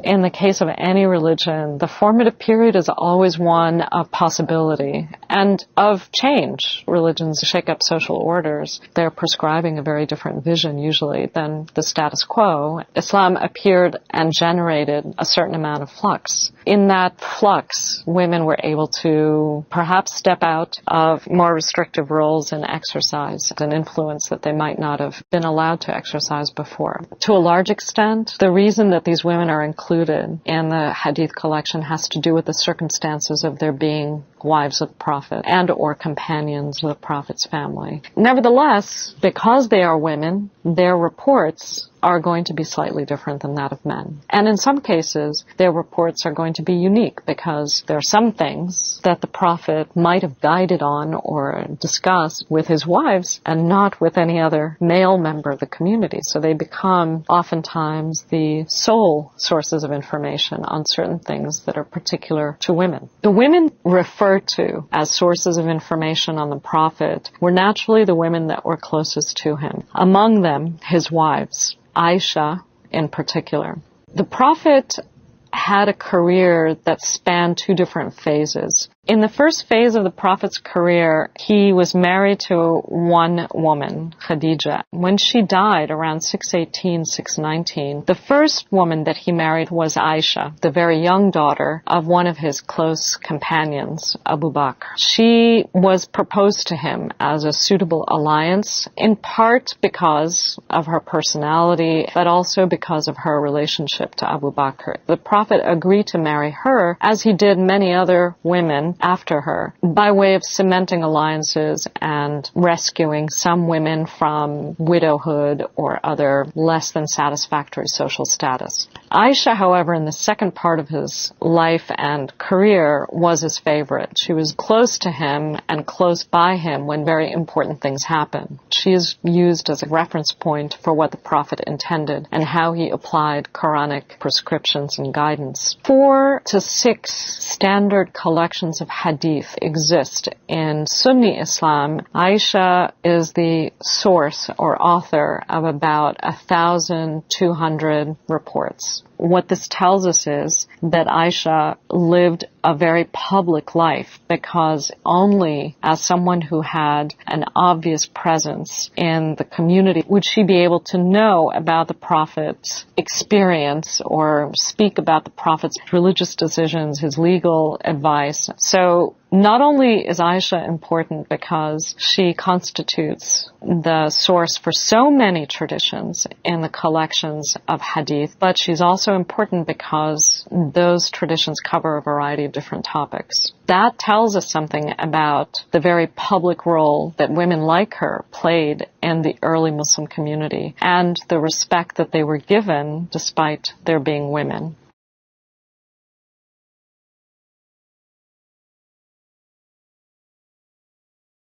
In the case of any religion, the formative period is always one of possibility and of change. Religions shake up social orders. They're prescribing a very different vision usually than the status quo. Islam appeared and generated a certain amount of flux. In that flux, women were able to perhaps step out of more restrictive roles and exercise an influence that they might not have been allowed to exercise before. To a large extent, the reason that these women are included in the Hadith collection has to do with the circumstances of their being wives of the Prophet and or companions of the Prophet's family. Nevertheless, because they are women, their reports are going to be slightly different than that of men. And in some cases, their reports are going to be unique because there are some things that the Prophet might have guided on or discussed with his wives and not with any other male member of the community. So they become oftentimes the sole sources of information on certain things that are particular to women. The women referred to as sources of information on the Prophet were naturally the women that were closest to him. Among them, his wives, Aisha in particular. The Prophet had a career that spanned two different phases. In the first phase of the Prophet's career, he was married to one woman, Khadija. When she died around 618, 619, the first woman that he married was Aisha, the very young daughter of one of his close companions, Abu Bakr. She was proposed to him as a suitable alliance, in part because of her personality, but also because of her relationship to Abu Bakr. The Prophet agreed to marry her, as he did many other women after her, by way of cementing alliances and rescuing some women from widowhood or other less than satisfactory social status. Aisha, however, in the second part of his life and career, was his favorite. She was close to him and close by him when very important things happened. She is used as a reference point for what the Prophet intended and how he applied Quranic prescriptions and guidance. 4 to 6 standard collections of hadith exist in Sunni Islam. Aisha is the source or author of about 1,200 reports. What this tells us is that Aisha lived a very public life because only as someone who had an obvious presence in the community would she be able to know about the Prophet's experience or speak about the Prophet's religious decisions, his legal advice. So not only is Aisha important because she constitutes the source for so many traditions in the collections of hadith, but she's also important because those traditions cover a variety of different topics. That tells us something about the very public role that women like her played in the early Muslim community and the respect that they were given despite their being women.